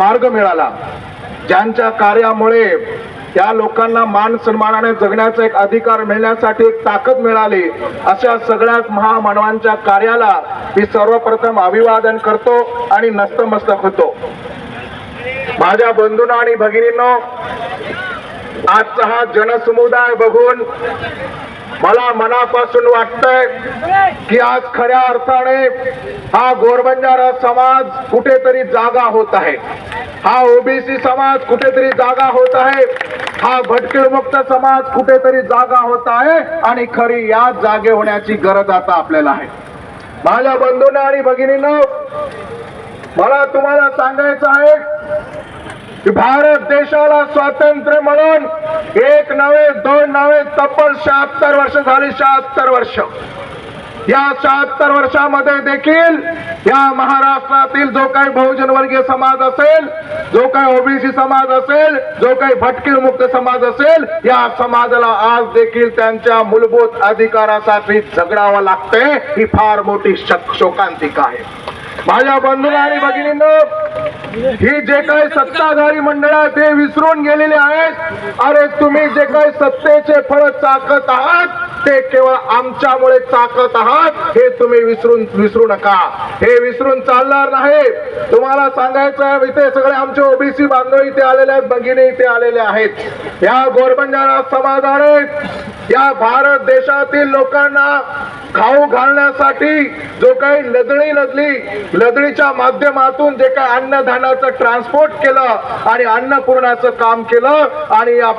मार्ग मिळाला, ज्यांच्या कार्यामुळे त्या लोकांना मान सन्मानाने जगण्याचा एक अधिकार मिळण्यासाठी एक ताकद मिळाली, अशा सगळ्याच महामानवांच्या कार्याला मी सर्वप्रथम अभिवादन करतो आणि नतमस्तक होतो. माझ्या बंधूंनो आणि भगिनींनो, आजचा हा जनसमुदाय बघून मला मनापासून वाटतंय की आज खऱ्या अर्थाने हा गोरबंजारा समाज कुठेतरी जागा होत आहे, हा ओबीसी समाज कुठेतरी जागा होत आहे, हा भटकेमुक्त समाज कुठेतरी जागा होत आहे आणि खरी या जागे होण्याची गरज आता आपल्याला आहे. माझ्या बंधूंनो आणि भगिनींनो, मला तुम्हाला सांगायचं आहे की भारत देशाला स्वातंत्र्य मिळून एक नव्हे दोन नव्हे तब्बल 76 वर्ष झाली. 76 वर्ष. या 76 वर्षामध्ये देखील या महाराष्ट्रातील जो काही बहुजन वर्गीय समाज असेल, जो काही ओबीसी समाज असेल, जो काही भटकेमुक्त समाज असेल, या समाजाला आज देखील त्यांच्या मूलभूत अधिकारासाठी झगडावं लागते. ही फार मोठी शोकांतिका आहे. माझ्या बंधूंनो आणि भगिनींनो, ही जे काही सत्ताधारी मंडळ आहे ते विसरून गेलेले आहेत. अरे तुम्ही जे काही सत्तेचे फळ चाकत आहात ते केवळ आमच्यामुळे चाकत आहात, हे तुम्ही विसरू नका. हे विसरून चालणार नाही. तुम्हाला सांगायचं आहे, इथे सगळे आमचे ओबीसी बांधव इथे आलेले आहेत, भगिनी इथे आलेले आहेत. या गोरबंजारा समाजाने या भारत देशातील लोकांना खाऊ घालण्यासाठी जो काही लदणीच्या माध्यमातून जे काही अन्नधान्याचं ट्रान्सपोर्ट केलं आणि अन्नपूर्णाचं काम केलं आणि या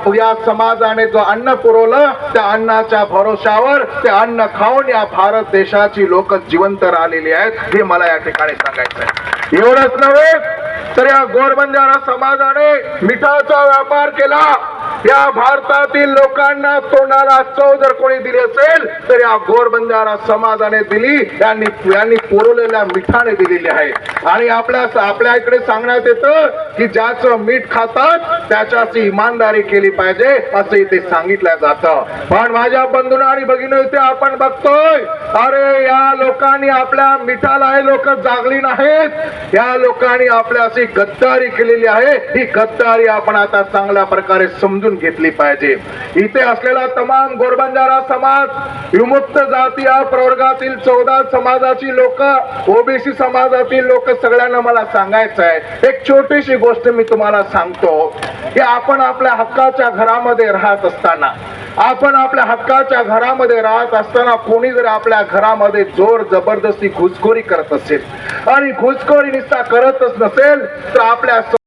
समाजाने जो अन्न पुरवलं, त्या अन्नाच्या भरोशावर ते अन्न खाऊन या भारत देशाची लोक जिवंत राहिलेली आहेत, हे मला या ठिकाणी सांगायचं आहे. एवढंच नव्हे तर या गोरबंजारा समाजाने मिठाचा व्यापार केला. या भारतातील लोकांना तोंडाला चव जर कोणी दिली असेल तर या गोरबंजारा समाजाने दिली. यांनी पुरवलेल्या मिठाने दिलेली आहे. आणि आपल्या इकडे सांगण्यात येतं की ज्याचं मीठ खातात त्याच्याची इमानदारी केली पाहिजे, असं इथे सांगितलं जातं. पण माझ्या बंधूंनो आणि भगिनींनो, इथे आपण बघतोय, अरे या लोकांनी आपल्या मिठाला हे लोक जागली नाहीत. या लोकांनी आपल्याशी गद्दारी केलेली आहे. ही गद्दारी आपण आता चांगल्या प्रकारे समजून घेतली पाहिजे. इथे असलेला तमाम गोरबंजारा समाज, विमुक्त जाती या प्रवर्गातील 14 समाजाची लोक, ओबीसी समाजातील लोक, सगळ्यांना मला सांगायचं आहे, एक छोटीशी गोष्ट मी तुम्हाला सांगतो की आपण आपल्या हक्काच्या घरामध्ये राहत असताना कोणी जर आपल्या घरामध्ये जोर जबरदस्ती घुसखोरी करत असेल आणि घुसखोरी निस्ता करतच नसेल तर आपल्या